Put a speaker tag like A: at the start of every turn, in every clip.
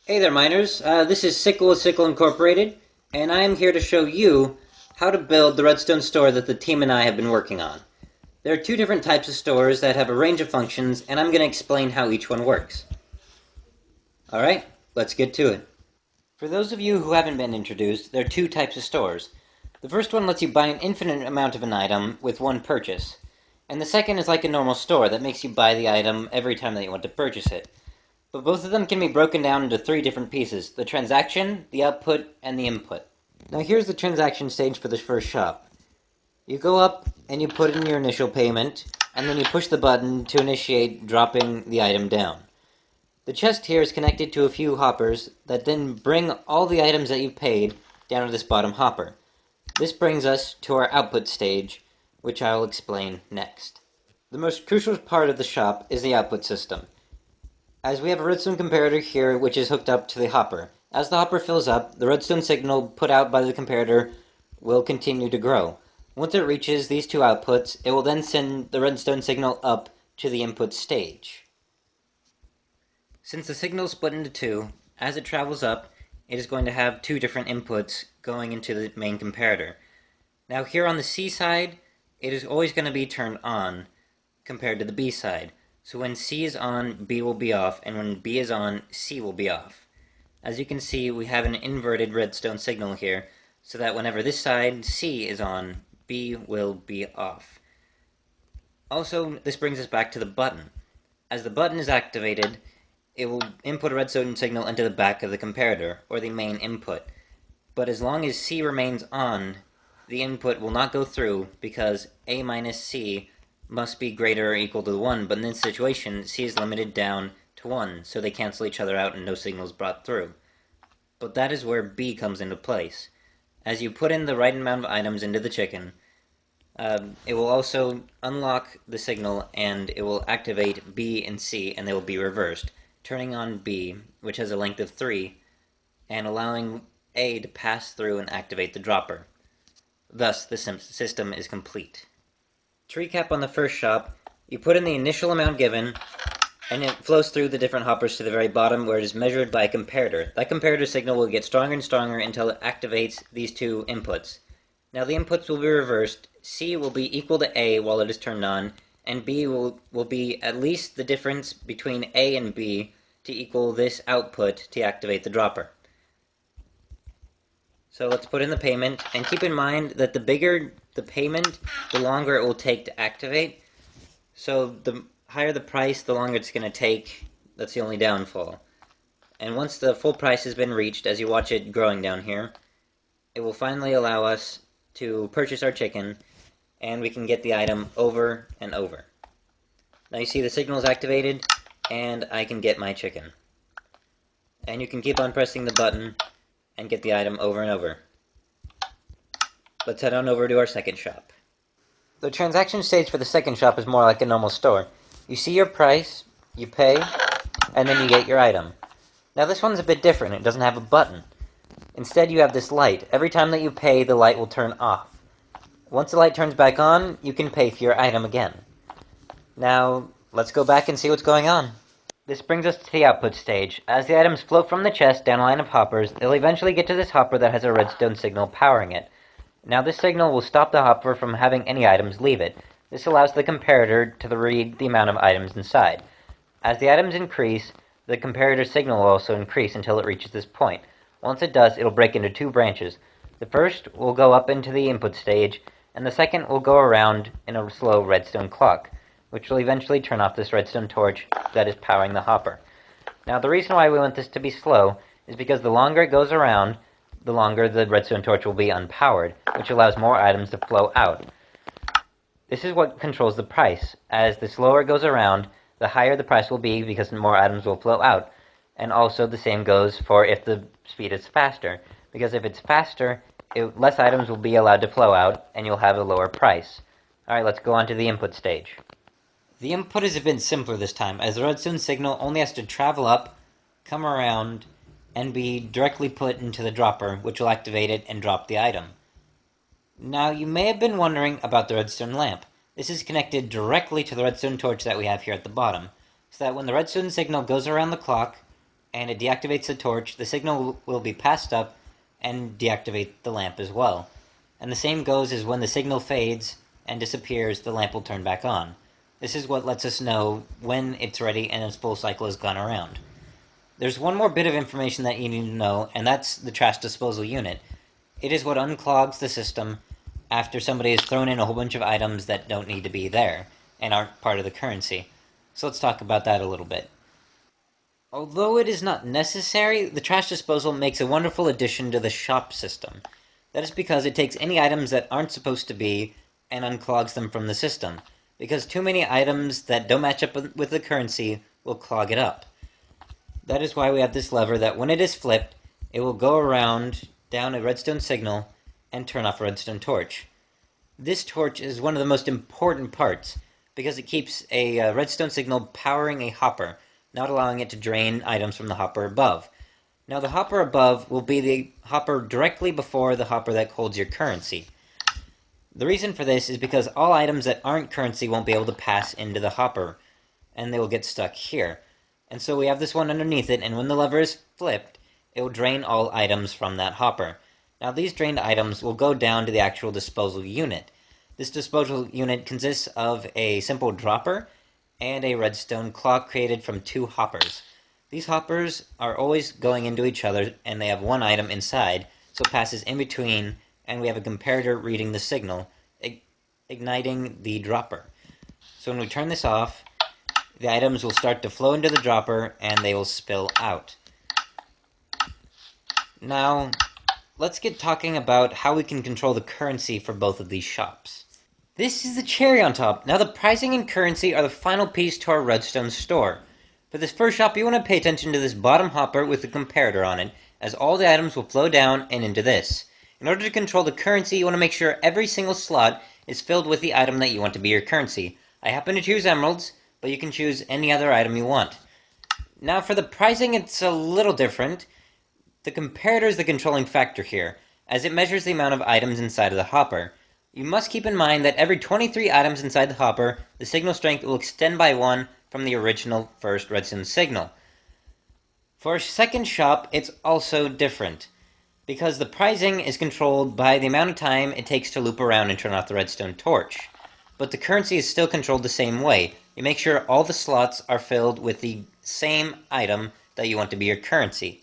A: Hey there, miners. This is Sickle with Sickle Incorporated, and I am here to show you how to build the Redstone store that the team and I have been working on. There are two different types of stores that have a range of functions, and I'm going to explain how each one works. Alright, let's get to it. For those of you who haven't been introduced, there are two types of stores. The first one lets you buy an infinite amount of an item with one purchase, and the second is like a normal store that makes you buy the item every time that you want to purchase it. But both of them can be broken down into three different pieces: the transaction, the output, and the input. Now here's the transaction stage for this first shop. You go up and you put in your initial payment, and then you push the button to initiate dropping the item down. The chest here is connected to a few hoppers that then bring all the items that you've paid down to this bottom hopper. This brings us to our output stage, which I will explain next. The most crucial part of the shop is the output system, as we have a redstone comparator here which is hooked up to the hopper. As the hopper fills up, the redstone signal put out by the comparator will continue to grow. Once it reaches these two outputs, it will then send the redstone signal up to the input stage. Since the signal is split into two, as it travels up, it is going to have two different inputs going into the main comparator. Now here on the C side, it is always going to be turned on compared to the B side. So when C is on, B will be off, and when B is on, C will be off. As you can see, we have an inverted redstone signal here, so that whenever this side, C, is on, B will be off. Also, this brings us back to the button. As the button is activated, it will input a redstone signal into the back of the comparator, or the main input. But as long as C remains on, the input will not go through, because A minus C must be greater or equal to 1, but in this situation, C is limited down to 1, so they cancel each other out and no signal is brought through. But that is where B comes into place. As you put in the right amount of items into the chicken, it will also unlock the signal and it will activate B and C, and they will be reversed, turning on B, which has a length of 3, and allowing A to pass through and activate the dropper. Thus, the system is complete. To recap on the first shop, you put in the initial amount given, and it flows through the different hoppers to the very bottom where it is measured by a comparator. That comparator signal will get stronger and stronger until it activates these two inputs. Now the inputs will be reversed. C will be equal to A while it is turned on, and B will be at least the difference between A and B to equal this output to activate the dropper. So let's put in the payment, and keep in mind that the bigger the payment, the longer it will take to activate. So the higher the price, the longer it's going to take. That's the only downfall. And once the full price has been reached, as you watch it growing down here, it will finally allow us to purchase our chicken, and we can get the item over and over. Now you see the signal is activated, and I can get my chicken. And you can keep on pressing the button and get the item over and over. Let's head on over to our second shop. The transaction stage for the second shop is more like a normal store. You see your price, you pay, and then you get your item. Now this one's a bit different. It doesn't have a button. Instead, you have this light. Every time that you pay, the light will turn off. Once the light turns back on, you can pay for your item again. Now, let's go back and see what's going on. This brings us to the output stage. As the items float from the chest down a line of hoppers, they'll eventually get to this hopper that has a redstone signal powering it. Now this signal will stop the hopper from having any items leave it. This allows the comparator to read the amount of items inside. As the items increase, the comparator signal will also increase until it reaches this point. Once it does, it'll break into two branches. The first will go up into the input stage, and the second will go around in a slow redstone clock, which will eventually turn off this redstone torch that is powering the hopper. Now the reason why we want this to be slow is because the longer it goes around, the longer the redstone torch will be unpowered, which allows more items to flow out. This is what controls the price. As the slower it goes around, the higher the price will be because more items will flow out. And also the same goes for if the speed is faster, because if it's faster, less items will be allowed to flow out, and you'll have a lower price. Alright, let's go on to the input stage. The input is a bit simpler this time, as the redstone signal only has to travel up, come around, and be directly put into the dropper, which will activate it and drop the item. Now, you may have been wondering about the redstone lamp. This is connected directly to the redstone torch that we have here at the bottom, so that when the redstone signal goes around the clock, and it deactivates the torch, the signal will be passed up and deactivate the lamp as well. And the same goes as when the signal fades and disappears, the lamp will turn back on. This is what lets us know when it's ready and its full cycle has gone around. There's one more bit of information that you need to know, and that's the trash disposal unit. It is what unclogs the system after somebody has thrown in a whole bunch of items that don't need to be there and aren't part of the currency. So let's talk about that a little bit. Although it is not necessary, the trash disposal makes a wonderful addition to the shop system. That is because it takes any items that aren't supposed to be and unclogs them from the system, because too many items that don't match up with the currency will clog it up. That is why we have this lever that when it is flipped, it will go around down a redstone signal and turn off a redstone torch. This torch is one of the most important parts because it keeps a redstone signal powering a hopper, not allowing it to drain items from the hopper above. Now the hopper above will be the hopper directly before the hopper that holds your currency. The reason for this is because all items that aren't currency won't be able to pass into the hopper, and they will get stuck here. And so we have this one underneath it, and when the lever is flipped, it will drain all items from that hopper. Now these drained items will go down to the actual disposal unit. This disposal unit consists of a simple dropper and a redstone clock created from two hoppers. These hoppers are always going into each other, and they have one item inside, so it passes in between, and we have a comparator reading the signal, igniting the dropper. So when we turn this off, the items will start to flow into the dropper, and they will spill out. Now, let's get talking about how we can control the currency for both of these shops. This is the cherry on top. Now the pricing and currency are the final piece to our redstone store. For this first shop, you want to pay attention to this bottom hopper with the comparator on it, as all the items will flow down and into this. In order to control the currency, you want to make sure every single slot is filled with the item that you want to be your currency. I happen to choose emeralds, but you can choose any other item you want. Now for the pricing, it's a little different. The comparator is the controlling factor here, as it measures the amount of items inside of the hopper. You must keep in mind that every 23 items inside the hopper, the signal strength will extend by 1 from the original first redstone signal. For a second shop, it's also different, because the pricing is controlled by the amount of time it takes to loop around and turn off the redstone torch. But the currency is still controlled the same way. You make sure all the slots are filled with the same item that you want to be your currency.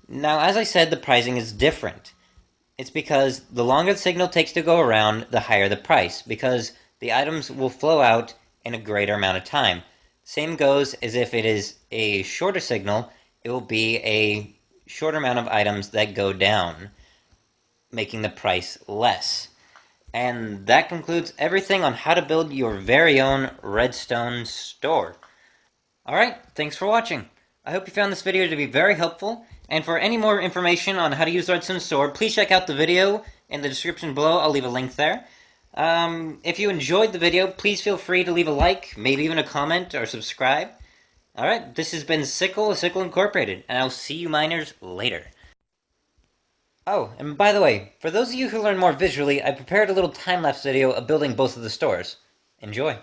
A: Now, as I said, the pricing is different. It's because the longer the signal takes to go around, the higher the price, because the items will flow out in a greater amount of time. Same goes as if it is a shorter signal, it will be a shorter amount of items that go down, making the price less. And that concludes everything on how to build your very own redstone store. Alright, thanks for watching. I hope you found this video to be very helpful, and for any more information on how to use the Redstone Store, please check out the video in the description below. I'll leave a link there. If you enjoyed the video, please feel free to leave a like, maybe even a comment, or subscribe. Alright, this has been Sickle, Sickle Incorporated, and I'll see you miners later. Oh, and by the way, for those of you who learn more visually, I prepared a little time-lapse video of building both of the stores. Enjoy!